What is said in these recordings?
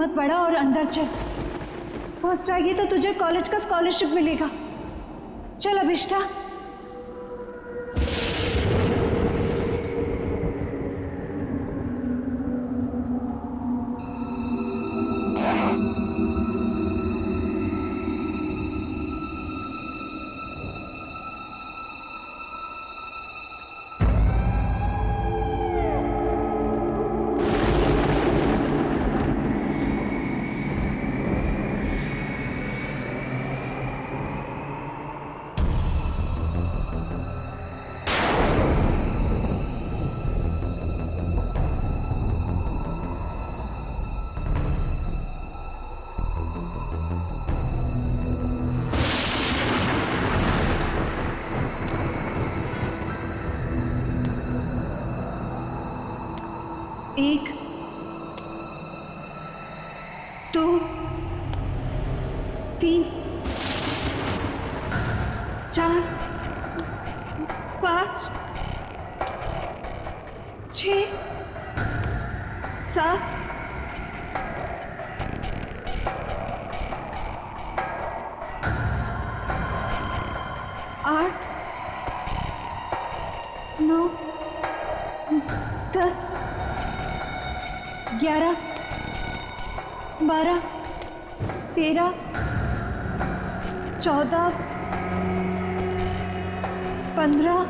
हिम्मत बढ़ा और अंदर चल। फर्स्ट आएगी तो तुझे कॉलेज का स्कॉलरशिप मिलेगा। चल अभिष्टा। एक, दो, तीन, चार, पाँच, 6, 7, 8, 9, 10, 11, 12, 13, 14, 15,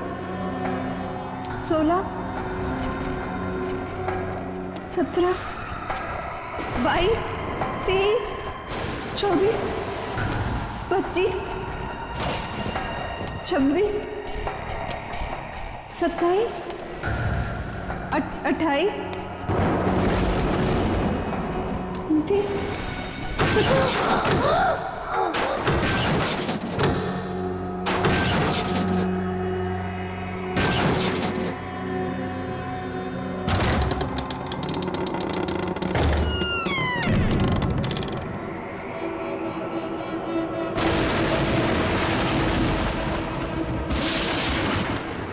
16, 17, 22, 23, 24, 25, 26, 27, 28, 29,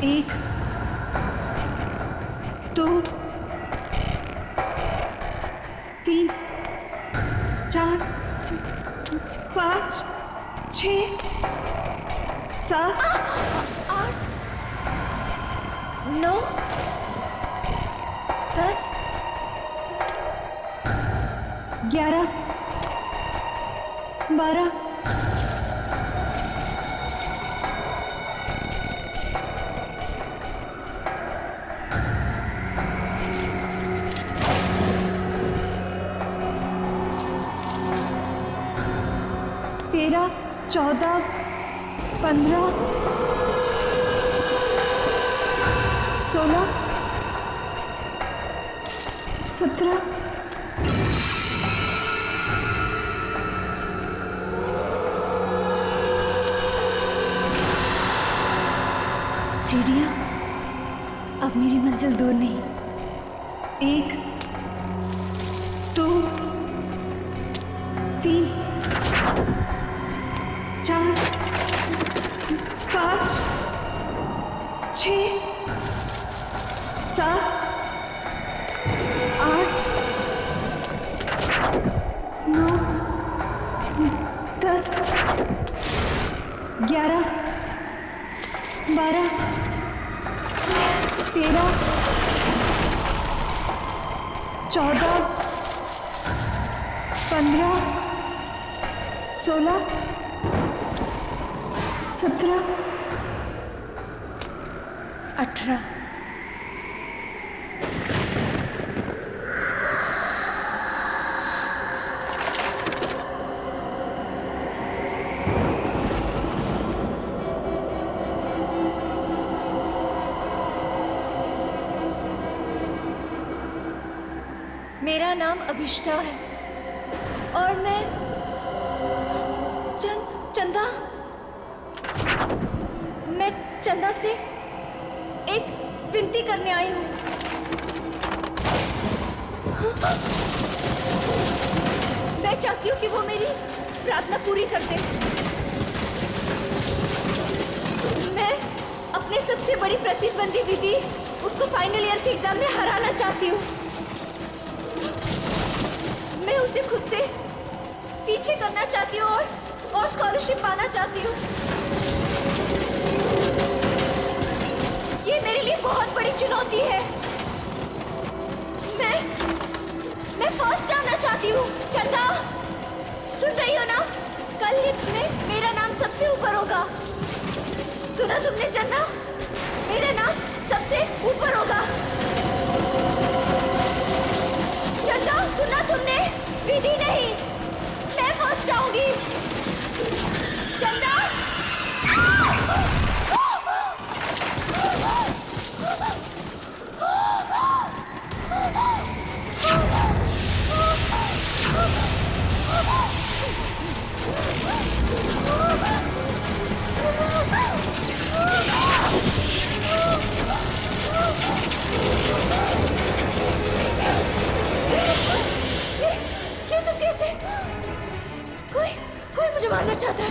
1, 2, 3, 4, 5, 6, 7, 8, 9, 10, 11, 12, 13, 14, 15, 16, 17, सीढ़ियाँ, अब मेरी मंजिल दूर नहीं। 1, 2, 3, 4, 5, 6, 7, 8, 9, 10, 11, 12, 13, 14, 15, 16, 17, 18। मेरा नाम अभिष्टा है और मैं चंदा मैं चंदा से एक विनती करने आई हूँ। मैं चाहती हूँ कि वो मेरी प्रार्थना पूरी कर दे। मैं अपने सबसे बड़ी प्रतिद्वंदी विधि उसको फाइनल ईयर के एग्जाम में हराना चाहती हूँ। मैं उसे खुद से पीछे करना चाहती हूँ और स्कॉलरशिप पाना चाहती हूँ। ये मेरे लिए बहुत बड़ी चुनौती है। मैं फर्स्ट आना चाहती हूँ। चंदा, सुन रही हो ना? कल लिस्ट में मेरा नाम सबसे ऊपर होगा। सुना तुमने चंदा? मेरा नाम सबसे ऊपर होगा। चंदा, सुना तुमने? विधि नहीं, मैं फर्स्ट आऊंगी। चंदा, ये सब कैसे? कोई मुझे मारना चाहता है।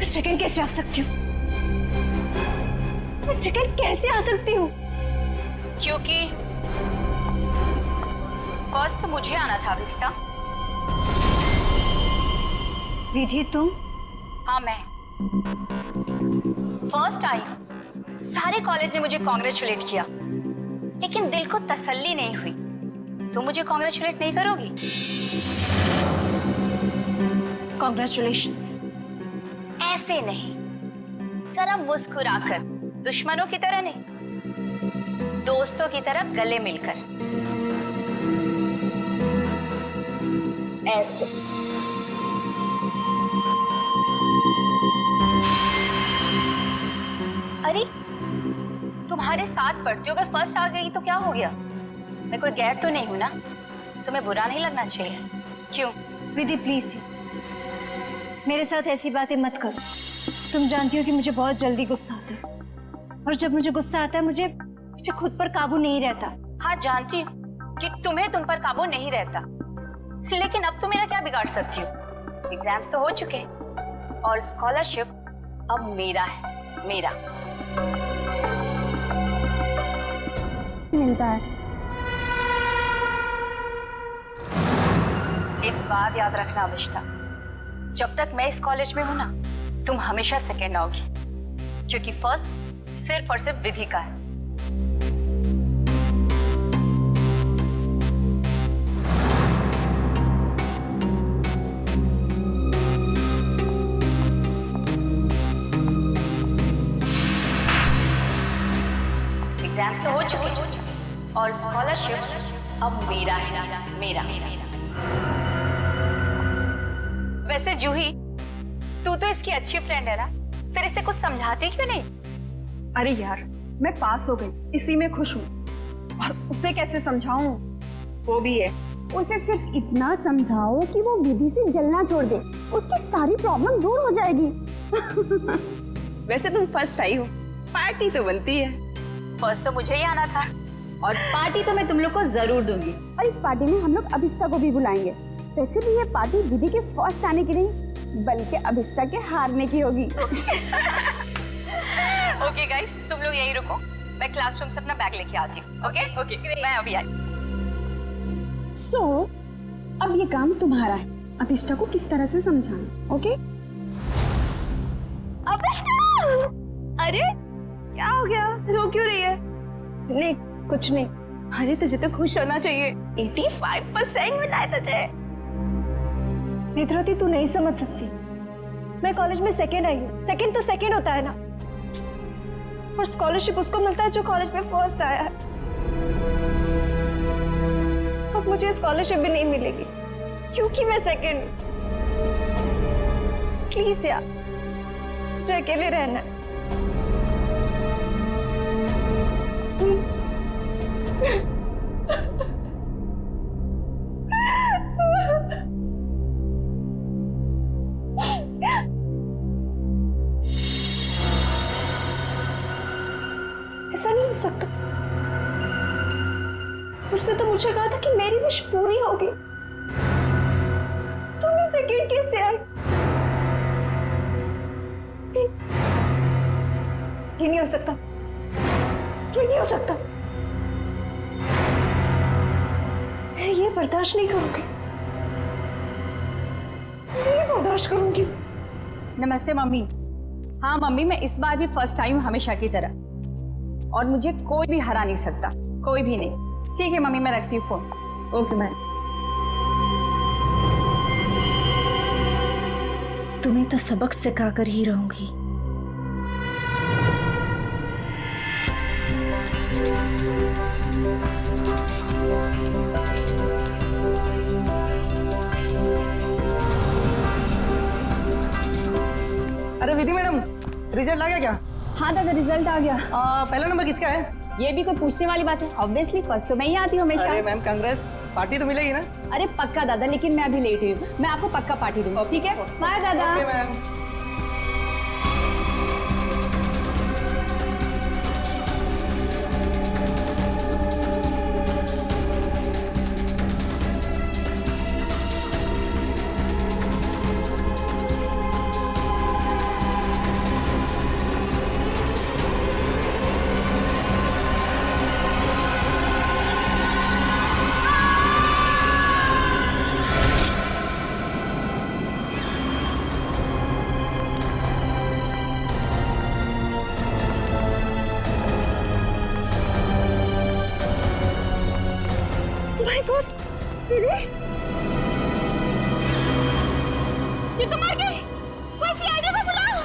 सेकंड कैसे आ सकती हूँ? मैं सेकंड कैसे आ सकती हूँ? क्योंकि फर्स्ट तो मुझे आना था विस्ता। विधि तुम? हाँ, मैं फर्स्ट आई हूँ। सारे कॉलेज ने मुझे कॉन्ग्रेचुलेट किया, लेकिन दिल को तसल्ली नहीं हुई। तुम मुझे कॉन्ग्रेचुलेट नहीं करोगी? कॉन्ग्रेचुलेशंस। ऐसे नहीं, जरा मुस्कुराकर, दुश्मनों की तरह नहीं, दोस्तों की तरह गले मिलकर। ऐसे। अरे तुम्हारे साथ पढ़ती हूँ, अगर फर्स्ट आ गई तो क्या हो गया? मैं कोई गैर तो नहीं हूँ ना, तुम्हें बुरा नहीं लगना चाहिए। क्यों? विधि प्लीज मेरे साथ ऐसी बातें मत करो। तुम जानती हो कि मुझे बहुत जल्दी गुस्सा आता है, और जब मुझे गुस्सा आता है मुझे खुद पर काबू नहीं रहता। हाँ जानती हूँ कि तुम्हें तुम पर काबू नहीं रहता, लेकिन अब तुम मेरा क्या बिगाड़ सकती हो? एग्जाम्स तो हो चुके हैं और स्कॉलरशिप अब मेरा है, मेरा मिलता है। एक बात याद रखना अभिष्टा, जब तक मैं इस कॉलेज में हूं ना, तुम हमेशा सेकेंड आओगी, क्योंकि फर्स्ट सिर्फ और सिर्फ विधि का है। एग्जाम्स तो हो चुके हैं और स्कॉलरशिप अब मेरा है, मेरा। वैसे जूही, तू तो इसकी अच्छी फ्रेंड है ना, फिर इसे कुछ समझाती क्यों नहीं? अरे यार, मैं पास हो गई, इसी में खुश हूँ, और उसे कैसे समझाऊं? वो भी है। उसे सिर्फ इतना समझाओ कि वो विधि से जलना छोड़ दे, उसकी सारी प्रॉब्लम दूर हो जाएगी। वैसे तुम फर्स्ट आई हो, पार्टी तो बनती है। फर्स्ट तो मुझे ही आना था, और पार्टी तो मैं तुम लोग को जरूर दूंगी। और इस पार्टी में हम लोग अभिष्टा को भी बुलाएंगे। वैसे भी ये पार्टी विधि के फर्स्ट आने की नहीं, बल्कि अभिष्टा के हारने की होगी। ओके गाइस, तुम लोग यहीं रुको, मैं क्लासरूम से अपना बैग लेके आती हूँ। ओके, मैं अभी आई। सो अब ये काम तुम्हारा है, अभिष्टा को किस तरह से समझाना। ओके? अभिष्टा! अरे क्या हो गया, रो क्यों रही है? नहीं कुछ नहीं। अरे तुझे तो खुश होना चाहिए, 85% मिला है तुझे। नेत्रावती, तू नहीं समझ सकती, मैं कॉलेज में सेकंड आई हूँ। सेकंड तो सेकंड होता है ना, और स्कॉलरशिप उसको मिलता है जो कॉलेज में फर्स्ट आया है। अब मुझे स्कॉलरशिप भी नहीं मिलेगी क्योंकि मैं सेकंड हूँ। प्लीज यार, मुझे अकेले रहना है। ऐसा नहीं हो सकता। उसने तो मुझे कहा था कि मेरी विश पूरी होगी। तुम ही सेकंड कैसे आई? ये नहीं हो सकता, ये नहीं हो सकता। मैं ये बर्दाश्त नहीं करूंगी, नहीं बर्दाश्त करूंगी। नमस्ते मम्मी। हाँ मम्मी, मैं इस बार भी फर्स्ट आई हूँ हमेशा की तरह, और मुझे कोई भी हरा नहीं सकता, कोई भी नहीं। ठीक है मम्मी, मैं रखती हूँ फोन। Okay ma'am. तुम्हें तो सबक सिखा कर ही रहूंगी। अरे विधि मैडम, रिजल्ट आ गया क्या? हाँ दादा, रिजल्ट आ गया। पहला नंबर किसका है? ये भी कोई पूछने वाली बात है? ऑब्वियसली फर्स्ट तो मैं ही आती हूँ हमेशा। अरे मैम कांग्रेस, पार्टी तो मिलेगी ना? अरे पक्का दादा, लेकिन मैं अभी लेट हुई हूँ, मैं आपको पक्का पार्टी दूंगी। ठीक है, बाय दादा। Okay ma'am. माय गॉड, विधि, ये तो मर गई। कोई सीआईडी को बुलाओ।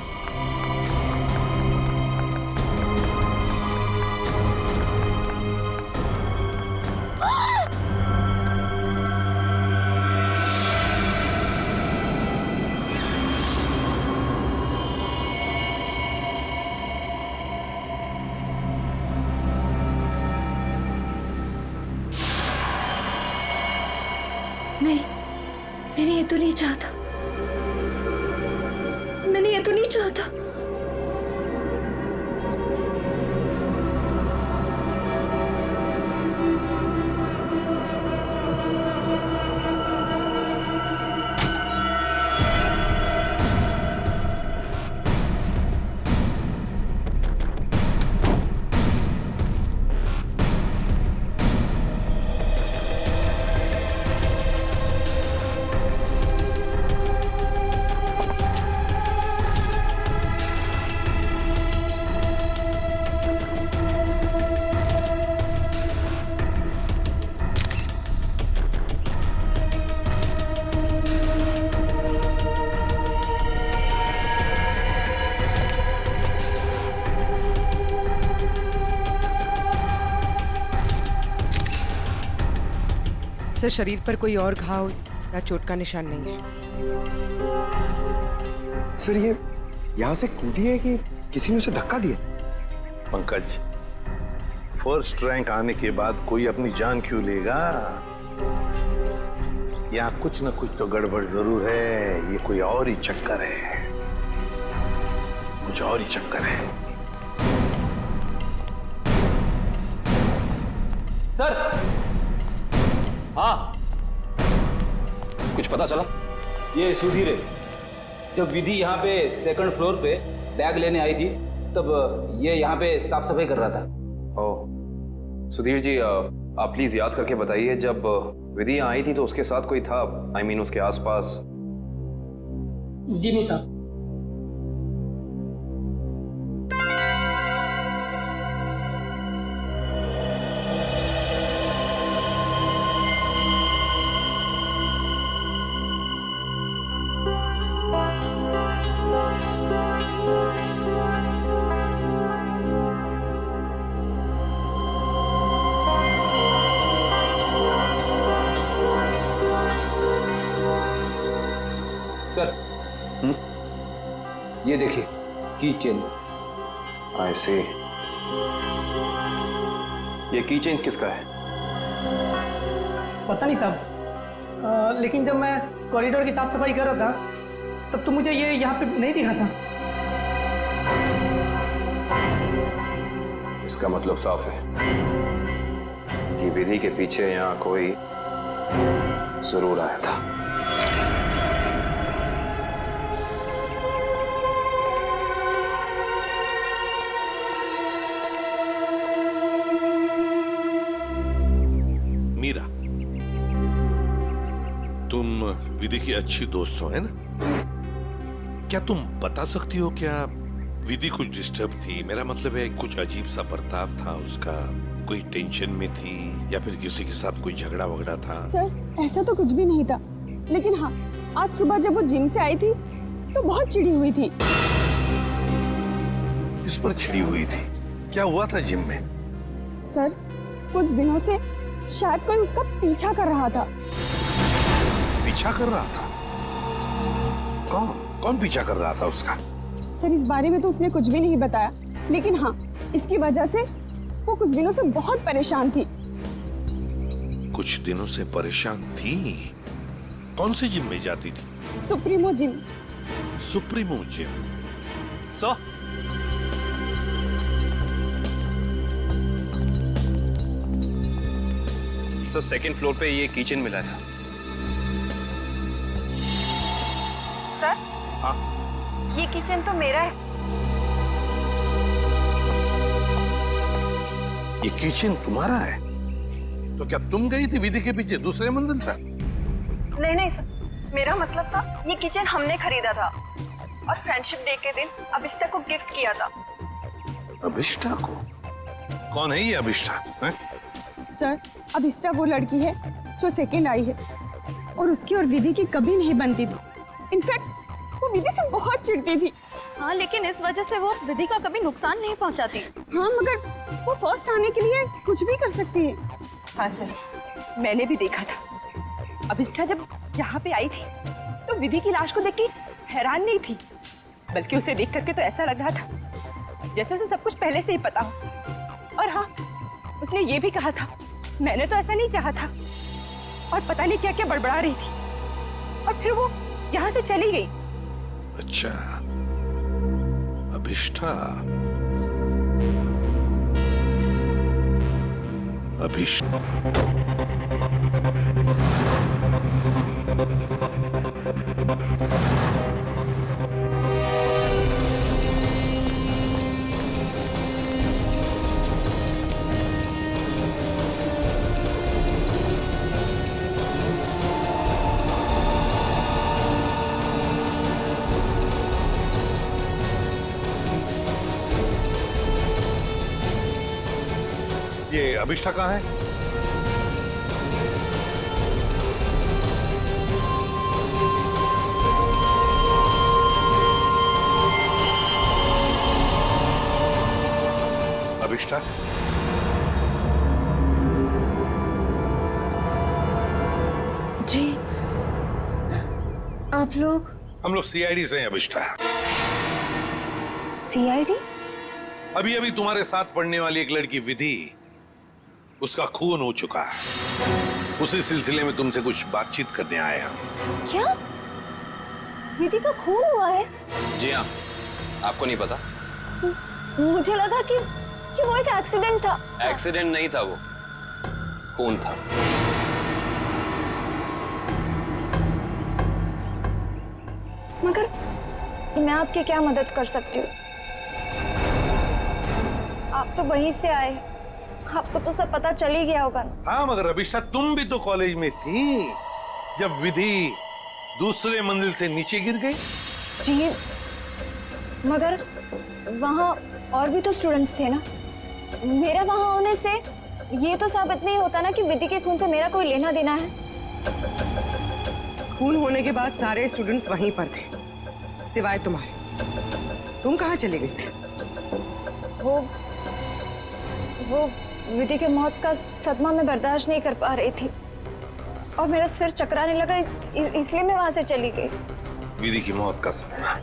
नहीं, मैंने ये तो नहीं चाहता, मैंने ये तो नहीं चाहता। सर, शरीर पर कोई और घाव या चोट का निशान नहीं है। सर, ये यहाँ से कूदी है कि किसी ने उसे धक्का दिया? पंकज, फर्स्ट रैंक आने के बाद कोई अपनी जान क्यों लेगा? यहाँ कुछ न कुछ तो गड़बड़ जरूर है। ये कोई और ही चक्कर है, कुछ और ही चक्कर है। सर, हाँ, कुछ पता चला? ये सुधीर है। जब विधि यहाँ पे सेकंड फ्लोर पे बैग लेने आई थी, तब ये यहाँ पे साफ सफाई कर रहा था। ओह, सुधीर जी, आप प्लीज याद करके बताइए, जब विधि यहाँ आई थी तो उसके साथ कोई था? I mean, उसके आसपास? जी नहीं साहब। सर, ये देखिए, की चेन। I see। ये की चेन किसका है? पता नहीं साहब, लेकिन जब मैं कॉरिडोर की साफ सफाई कर रहा था तब तो मुझे ये यहाँ पे नहीं दिखा था। इसका मतलब साफ है कि विधि के पीछे यहाँ कोई जरूर आया था। मीरा, तुम विधि की अच्छी दोस्त हो, है ना? क्या तुम बता सकती हो क्या विधि कुछ डिस्टर्ब थी? मेरा मतलब है, कुछ अजीब सा बर्ताव था उसका, कोई टेंशन में थी या फिर किसी के साथ कोई झगड़ा वगड़ा था? सर, ऐसा तो कुछ भी नहीं था, लेकिन हाँ, आज सुबह जब वो जिम से आई थी तो बहुत चिढ़ी हुई थी। इस पर छिड़ी हुई थी? क्या हुआ था जिम में? सर, कुछ दिनों से शायद कोई उसका पीछा कर रहा था। पीछा कर रहा था? कौन कौन पीछा कर रहा था उसका? सर, इस बारे में तो उसने कुछ भी नहीं बताया, लेकिन हाँ, इसकी वजह से वो कुछ दिनों से बहुत परेशान थी। कुछ दिनों से परेशान थी? कौन से जिम में जाती थी? Supremo gym. Supremo gym? Sir, second floor पे ये किचन मिला है सर। सर, हाँ, ये किचन तो मेरा है। ये किचन तुम्हारा है? तो क्या तुम गई थी विधि के पीछे दूसरे मंजिल पर? नहीं नहीं सर, मेरा मतलब था ये किचन हमने खरीदा था और फ्रेंडशिप डे के दिन अभिष्टा को गिफ्ट किया था। अभिष्टा को? कौन है ये अभिष्टा? सर, अभिष्टा वो लड़की है जो सेकंड आई है और उसकी और विधि की कभी नहीं बनती थी। इनफैक्ट वो विधि से बहुत चिढ़ती थी। हाँ, लेकिन इस वजह से वो विधि का कभी नुकसान नहीं पहुंचाती। हाँ, मगर वो फर्स्ट आने के लिए कुछ भी कर सकती है। हाँ सर, मैंने भी देखा था। अभिष्टा जब यहाँ पे आई थी तो विधि की लाश को देख के हैरान नहीं थी, बल्कि उसे देख करके तो ऐसा लग रहा था जैसे उसे सब कुछ पहले से ही पता हो। और हाँ, उसने ये भी कहा था, मैंने तो ऐसा नहीं चाहा था। और पता नहीं क्या क्या बड़बड़ा रही थी, और फिर वो यहाँ से चली गई। अच्छा, अभिष्ठा। अभिष्ठा ये अभिष्ठा कहाँ है? अभिष्ठा, जी आप लोग? हम लोग सीआईडी से हैं अभिष्ठा। सीआईडी? अभी अभी तुम्हारे साथ पढ़ने वाली एक लड़की विधि, उसका खून हो चुका है। उसी सिलसिले में तुमसे कुछ बातचीत करने आए हम। क्या विधि का खून हुआ है? जी हाँ, आपको नहीं पता? मुझे लगा कि वो एक एक्सीडेंट था। एक्सीडेंट नहीं था, वो खून था। मगर मैं आपकी क्या मदद कर सकती हूँ? आप तो वहीं से आए, आपको तो सब पता चल ही गया होगा ना। हाँ, मगर अभिष्ठा तुम भी तो कॉलेज में थी जब विधि दूसरे मंजिल से नीचे गिर गई। जी मगर वहाँ और भी तो स्टूडेंट्स थे ना। मेरा वहाँ होने से ये तो साबित नहीं होता ना कि विधि के खून से मेरा कोई लेना देना है। खून होने के बाद सारे स्टूडेंट्स वहीं पर थे, सिवाय तुम्हारे। तुम कहाँ चले गई थी? वो विधि के मौत का सदमा मैं बर्दाश्त नहीं कर पा रही थी और मेरा सिर चकराने लगा, इसलिए मैं वहां से चली गई। विधि की मौत का सदमा?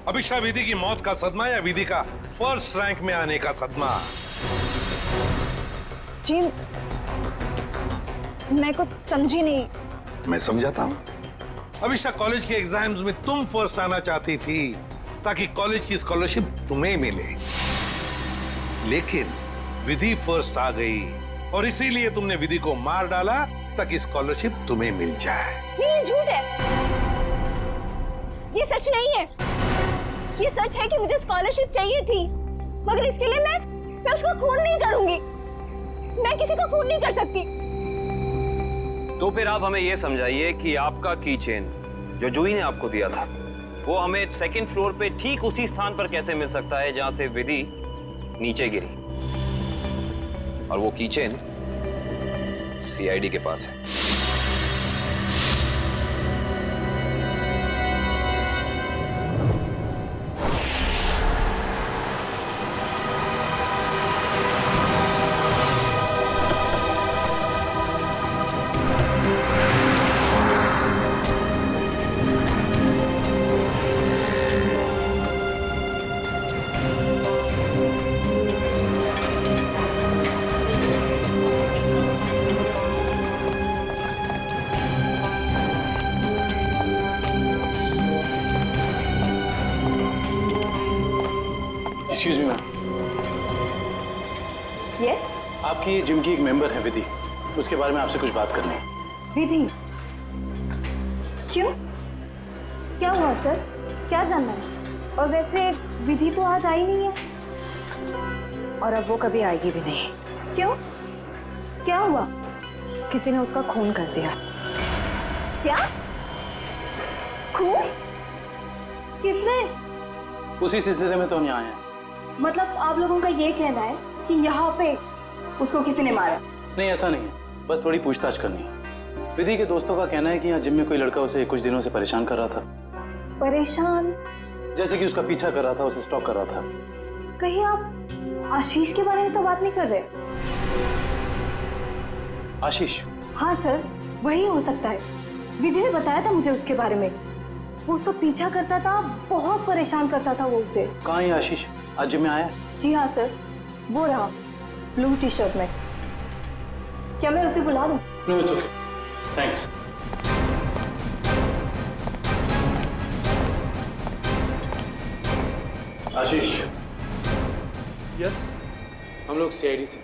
अभिष्ठा, विधि की मौत का सदमा या विधि का फर्स्ट रैंक में आने का सदमा? जी मैं कुछ समझी नहीं। मैं समझाता हूँ। अभिष्ठा, कॉलेज के एग्जाम्स में तुम फर्स्ट आना चाहती थी ताकि कॉलेज की स्कॉलरशिप तुम्हें मिले, लेकिन विधि फर्स्ट आ गई और इसीलिए तुमने विधि को मार डाला ताकि स्कॉलरशिप तुम्हें मिल जाए। नहीं, ये झूठ है, ये सच नहीं है। ये सच है कि मुझे स्कॉलरशिप चाहिए थी, मगर इसके लिए मैं उसका खून नहीं करूंगी। मैं किसी का खून नहीं कर सकती। तो फिर आप हमें यह समझाइए कि आपका की चेन जो जूही ने आपको दिया था, वो हमें सेकंड फ्लोर पे ठीक उसी स्थान पर कैसे मिल सकता है जहां से विधि नीचे गिरी, और वो की चेन सीआईडी के पास है। Excuse me ma'am. यस? आपकी जिम की एक मेंबर है विधि, उसके बारे में आपसे कुछ बात करनी है। विधि? क्यों? क्या हुआ सर? क्या जानना है? और वैसे विधि तो आज आई नहीं है। और अब वो कभी आएगी भी नहीं। क्यों? क्या हुआ? किसी ने उसका खून कर दिया। क्या? खून? किसने? उसी सिलसिले में तो हम यहाँ आए हैं। मतलब आप लोगों का ये कहना है कि यहाँ पे उसको किसी ने मारा? नहीं, ऐसा नहीं है, बस थोड़ी पूछताछ करनी है। विधि के दोस्तों का कहना है कि यहाँ जिम में कोई लड़का उसे कुछ दिनों से परेशान कर रहा था। परेशान? जैसे कि उसका पीछा कर रहा था, उसे स्टॉक कर रहा था। कहीं आप आशीष के बारे में तो बात नहीं कर रहे? आशीष? हाँ सर, वही हो सकता है। विधि ने बताया था मुझे उसके बारे में। वो उसका पीछा करता था, बहुत परेशान करता था वो उसे। कहाँ है आशीष? आज जिम में आया? जी हाँ सर, वो रहा ब्लू टी शर्ट में। क्या मैं उसे बुला दूं? No it's okay, thanks. Ashish. Yes. हम लोग सीआईडी से।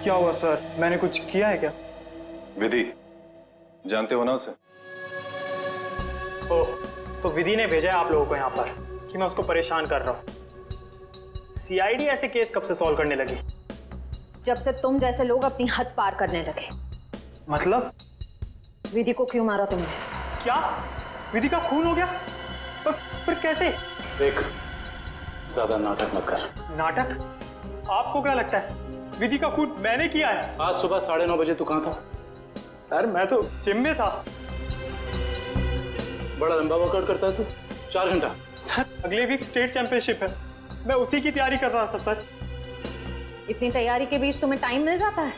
क्या हुआ सर, मैंने कुछ किया है क्या? विधि, जानते हो ना उसे? तो विधि ने भेजा है आप लोगों को यहाँ पर कि मैं उसको परेशान कर रहा हूँ। सीआईडी ऐसे केस कब से सॉल्व करने लगी? जब से तुम जैसे लोग अपनी हद पार करने लगे। मतलब? विधि को क्यों मारा तुमने? क्या विधि का खून हो गया? पर कैसे? देख, ज्यादा नाटक मत कर। नाटक? आपको क्या लगता है विधि का खून मैंने किया है? आज सुबह 9:30 बजे तू कहाँ था? सर मैं तो जिम में था। बड़ा लंबा वर्कआउट करता है तू, 4 घंटा। सर अगले वीक स्टेट चैंपियनशिप है, मैं उसी की तैयारी कर रहा था सर। इतनी तैयारी के बीच तुम्हें टाइम मिल जाता है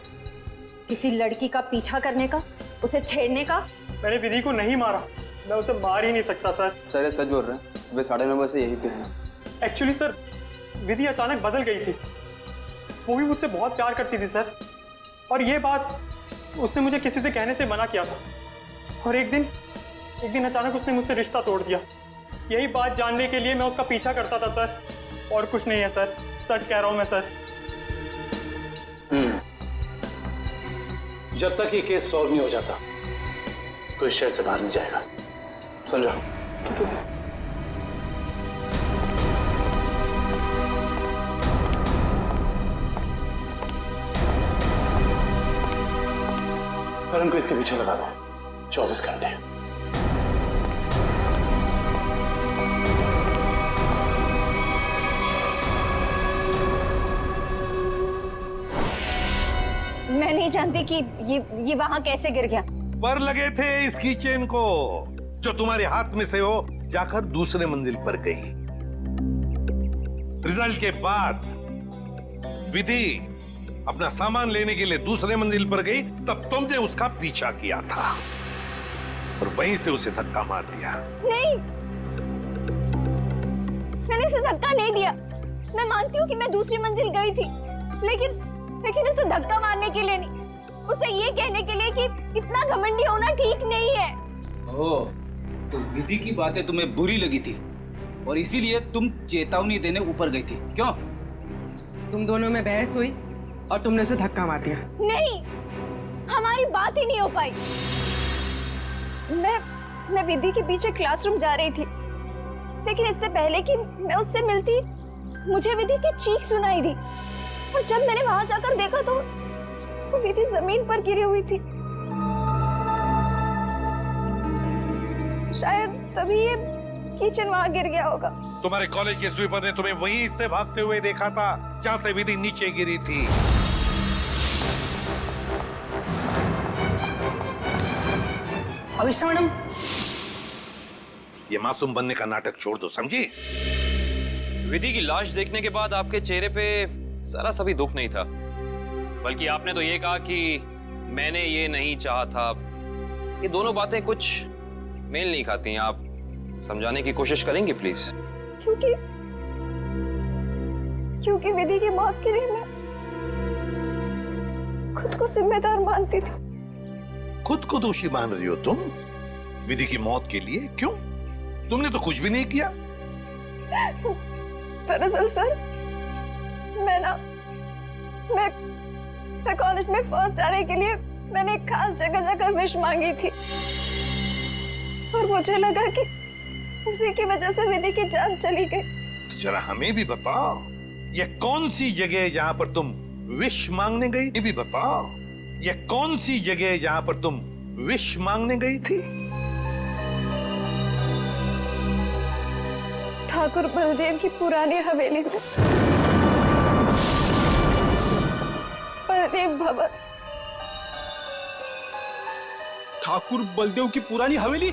किसी लड़की का पीछा करने का, उसे छेड़ने का? मैंने विधि को नहीं मारा, मैं उसे मार ही नहीं सकता सर। सर ये सच बोल रहे हैं, सुबह 9:30 बजे से यहीं पे हैं। एक्चुअली सर विधि अचानक बदल गई थी, वो भी मुझसे बहुत प्यार करती थी सर, और ये बात उसने मुझे किसी से कहने से मना किया था, और एक दिन अचानक उसने मुझसे रिश्ता तोड़ दिया। यही बात जानने के लिए मैं उसका पीछा करता था सर, और कुछ नहीं है सर, सच कह रहा हूं मैं सर। जब तक ये केस सॉल्व नहीं हो जाता तो इस शहर से बाहर नहीं जाएगा, समझा? ठीक है सर। करण को इसके पीछे लगा दो 24 घंटे। मैं नहीं जानती कि ये वहां कैसे गिर गया। पर लगे थे इस कीचेन को जो तुम्हारे हाथ में से हो जाकर दूसरे मंजिल पर गई। रिजल्ट के बाद विधि अपना सामान लेने के लिए दूसरे मंजिल पर गई, तब तुमने उसका पीछा किया था और वहीं से उसे धक्का मार दिया। नहीं, मैंने उसे धक्का नहीं दिया। मैं मानती हूँ कि मैं दूसरी मंजिल गई थी, लेकिन उसे धक्का मारने के लिए नहीं, उसे ये कहने के लिए कि इतना घमंडी होना ठीक नहीं है। ओह, तो विधि की बातें तुम्हें बुरी लगी थी और इसीलिए तुम चेतावनी देने ऊपर गई थी, क्यों? तुम दोनों में बहस हुई और तुमने उसे धक्का मार दिया। नहीं, हमारी बात ही नहीं हो पाई। मैं विधि के पीछे क्लासरूम जा रही थी, लेकिन इससे पहले कि मैं उससे मिलती मुझे विधि की चीख सुनाई दी, और जब मैंने वहां जाकर देखा तो विधि जमीन पर गिरी हुई थी। शायद तभी ये किचन वहां गिर गया होगा। तुम्हारे कॉलेज के स्वीपर ने तुम्हें वहीं से भागते हुए देखा था जहां से विधि नीचे गिरी थी। अविष्टा मैडम, ये मासूम बनने का नाटक छोड़ दो, समझी? विधि की लाश देखने के बाद आपके चेहरे पे जरा सा भी दुख नहीं था, बल्कि आपने तो ये कहा कि मैंने ये नहीं चाहा था। ये दोनों बातें कुछ मेल नहीं खाती हैं। आप समझाने की कोशिश करेंगे प्लीज? क्योंकि विधि की मौत के लिए मैं खुद को जिम्मेदार मानती थी। खुद को दोषी मान रही हो तुम विधि की मौत के लिए? क्यों? तुमने तो कुछ भी नहीं किया। दरअसल सर, मैं कॉलेज में फर्स्ट आने के लिए मैंने एक खास जगह जाकर विश मांगी थी, और मुझे लगा कि उसी की वजह से विधि की जान चली गई। तो जरा हमें भी बताओ, ये कौन सी जगह है जहां पर तुम विश मांगने गई? ये भी बताओ, ये कौन सी जगह है जहां पर तुम विश मांगने गई थी? ठाकुर बलदेव की पुरानी हवेली में, बलदेव भवन। ठाकुर बलदेव की पुरानी हवेली,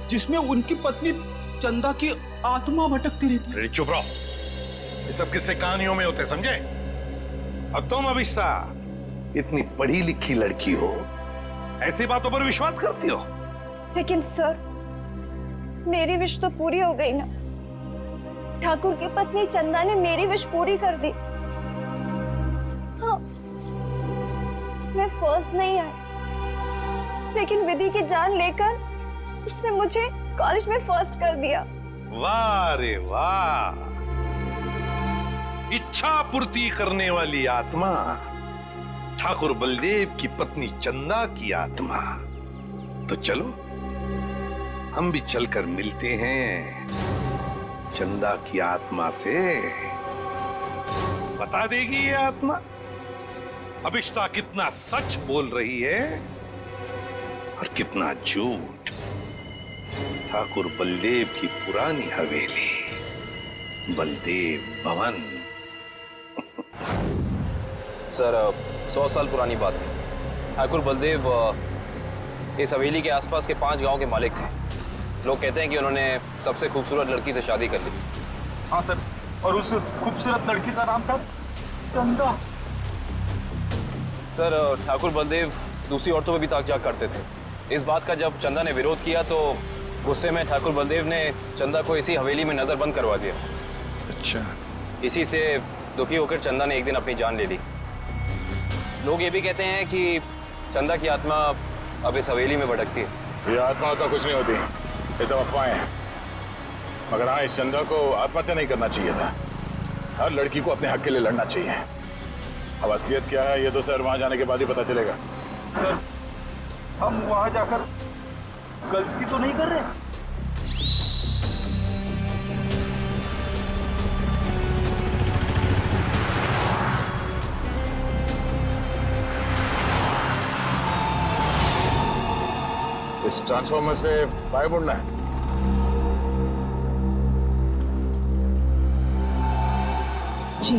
जिसमें उनकी पत्नी चंदा की आत्मा भटकती रहती। अरे चुप रहो, ये सब किस्से कहानियों में होते, समझे? और तुम अविष्टा इतनी पढ़ी लिखी लड़की हो, ऐसी बातों पर विश्वास करती हो? लेकिन सर, मेरी विश तो पूरी हो गई ना। ठाकुर की पत्नी चंदा ने मेरी विश पूरी कर दी। हाँ, मैं फर्स्ट नहीं आई, लेकिन विधि की जान लेकर उसने मुझे कॉलेज में फर्स्ट कर दिया। वाह रे वाह, इच्छा पूर्ति करने वाली आत्मा, ठाकुर बलदेव की पत्नी चंदा की आत्मा। तो चलो हम भी चलकर मिलते हैं चंदा की आत्मा से। बता देगी ये आत्मा अभिष्टा कितना सच बोल रही है और कितना झूठ। ठाकुर बलदेव की पुरानी हवेली, बलदेव भवन। सर 100 साल पुरानी बात है। ठाकुर बलदेव इस हवेली के आसपास के 5 गांव के मालिक थे। लोग कहते हैं कि उन्होंने सबसे खूबसूरत लड़की से शादी कर ली। हाँ सर, और उस खूबसूरत लड़की का नाम था चंदा। सर ठाकुर बलदेव दूसरी औरतों पे भी ताक झाक करते थे। इस बात का जब चंदा ने विरोध किया तो गुस्से में ठाकुर बलदेव ने चंदा को इसी हवेली में नजरबंद करवा दिया। अच्छा। इसी से दुखी होकर चंदा ने एक दिन अपनी जान ले ली। लोग ये भी कहते हैं कि चंदा की आत्मा अब इस हवेली में भटकती है। ये आत्मा तो कुछ नहीं होती, ये सब अफवाहें हैं। मगर हाँ, इस चंदा को आत्महत्या नहीं करना चाहिए था। हर लड़की को अपने हक के लिए लड़ना चाहिए। अब असलियत क्या है ये तो सर वहां जाने के बाद ही पता चलेगा। सर, हम वहां जाकर गलती तो नहीं कर रहे? इस ट्रांसफॉर्मर से बाहर मुड़ना है। जी।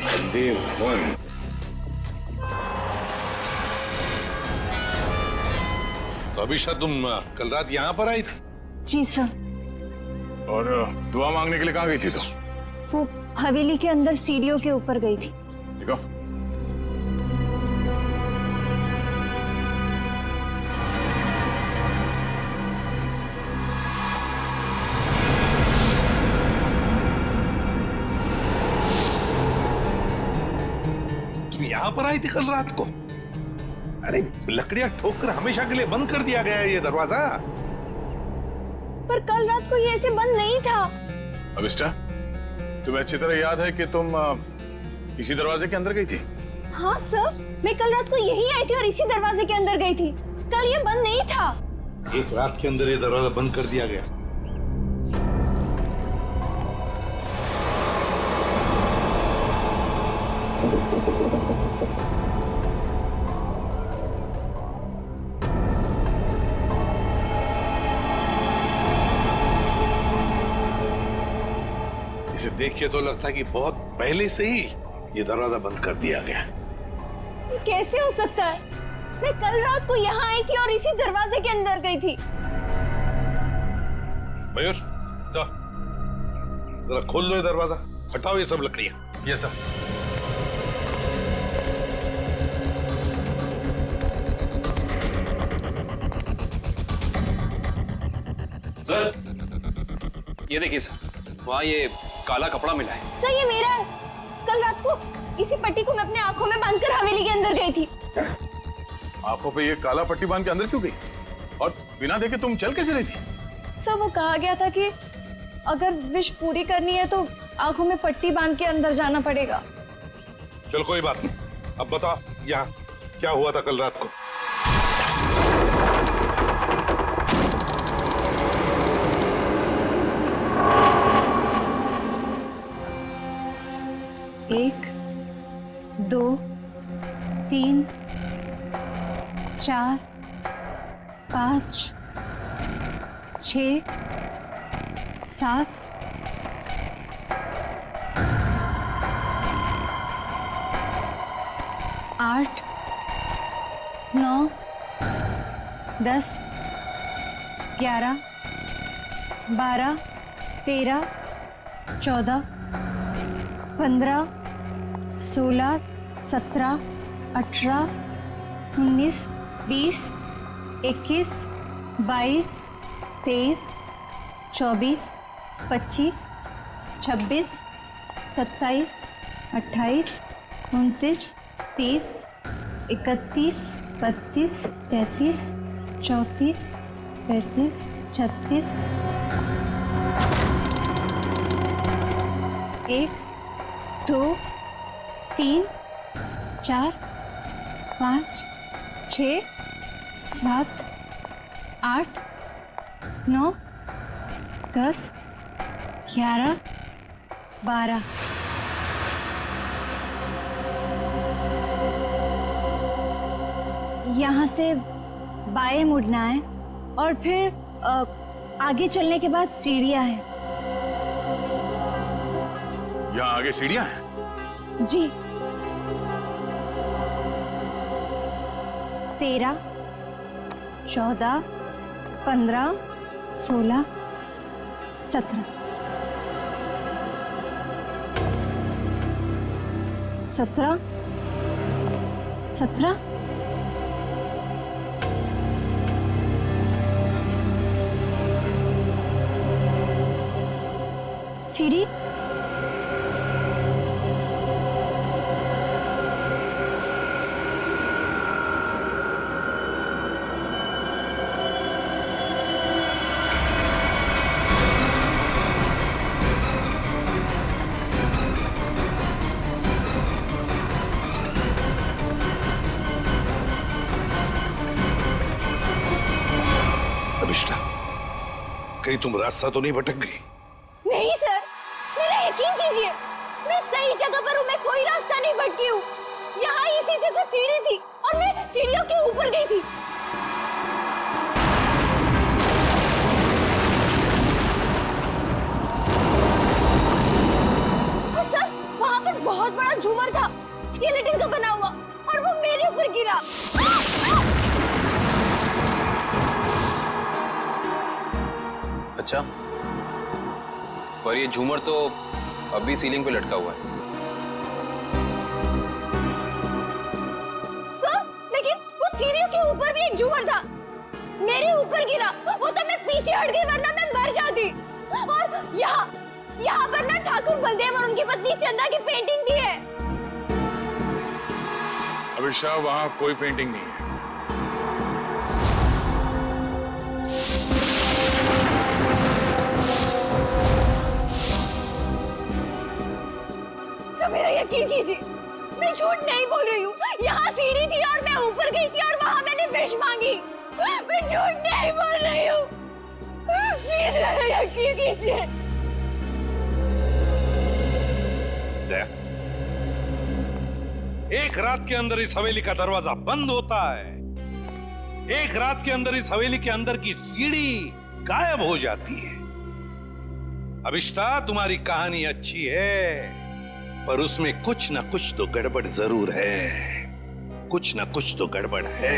बलदेव भवन। तो अभिषा तुम कल रात यहाँ पर आई थी? जी सर। और दुआ मांगने के लिए कहाँ गई थी तो? वो हवेली के अंदर सीढ़ियों के ऊपर गई थी। देखो, तुम यहाँ पर आई थी कल रात को? अरे लकड़ियां ठोककर हमेशा के लिए बंद कर दिया गया है ये दरवाजा। पर कल रात को ये ऐसे बंद नहीं था। अभिष्टा, तुम्हें अच्छी तरह याद है कि तुम इसी दरवाजे के अंदर गई थी? हाँ सर, मैं कल रात को यही आई थी और इसी दरवाजे के अंदर गई थी। कल ये बंद नहीं था। एक रात के अंदर ये दरवाजा बंद कर दिया गया। इसे देख के तो लगता है कि बहुत पहले से ही ये दरवाजा बंद कर दिया गया। ये कैसे हो सकता है? मैं कल रात को यहाँ आई थी और इसी दरवाजे के अंदर गई थी। मयूर सर, जरा खोल दो ये दरवाजा, हटाओ ये सब लकड़ियां। Yes sir. सर ये देखिए सर, वहाँ ये काला कपड़ा मिला है। सर ये मेरा है। कल रात को इसी पट्टी को मैं अपने आंखों में बांधकर हवेली के अंदर गई थी। आंखों पे ये काला पट्टी बांध के अंदर क्यों गई? और बिना देखे तुम चल कैसे रही थी? सर वो कहा गया था कि अगर विश पूरी करनी है तो आंखों में पट्टी बांध के अंदर जाना पड़ेगा। चल कोई बात नहीं, अब बता यहाँ क्या हुआ था कल रात को? एक, दो, तीन, चार, 5, 6, 7, 8, 9, 10, 11, 12, 13, 14, 15, 16, 17, 18, 19, 20, 21, 22, 23, 24, 25, 26, 27, 28, 29, 30, 31, 32, 33, 34, 35, 36, 1, 2, 3, 4, 5, 6, 7, 8, 9, 10, 11, 12। यहाँ से बाएं मुड़ना है और फिर आगे चलने के बाद सीढ़ियाँ हैं। यहाँ आगे सीढ़ियाँ हैं? जी। 13, 14, 15, 16, 17, 17, 17, सीढ़ी। अभिष्टा, कहीं तुम रास्ता तो नहीं भटक गई? नहीं सर, मेरा यकीन कीजिए, मैं सही जगह पर हूँ। मैं कोई रास्ता नहीं भटकी हूँ। यहाँ इसी जगह सीढ़ी थी और मैं सीढ़ियों के ऊपर गई थी। और सर, वहाँ पर बहुत बड़ा झूमर था, स्केलेटन का बना हुआ, और वो मेरे ऊपर गिरा। अच्छा, पर ये झूमर तो अभी सीलिंग पे लटका हुआ है। सर, लेकिन वो सीढ़ियों के ऊपर भी एक झूमर था, मेरे ऊपर गिरा। वो तो मैं पीछे हट गई, वरना मैं मर जाती। और यहाँ पर ना ठाकुर बलदेव और उनकी पत्नी चंदा की पेंटिंग भी है। अभिषा, वहाँ कोई पेंटिंग नहीं है। मेरा यकीन कीजिए, मैं झूठ नहीं बोल रही हूँ। यहाँ सीढ़ी थी और मैं ऊपर गई थी और वहाँ मैंने विश मांगी। मैं झूठ नहीं बोल रही हूँ। प्लीज मेरा यकीन कीजिए। एक रात के अंदर इस हवेली का दरवाजा बंद होता है, एक रात के अंदर इस हवेली के अंदर की सीढ़ी गायब हो जाती है। अभिष्टा, तुम्हारी कहानी अच्छी है, पर उसमें कुछ ना कुछ तो गड़बड़ जरूर है। कुछ ना कुछ तो गड़बड़ है।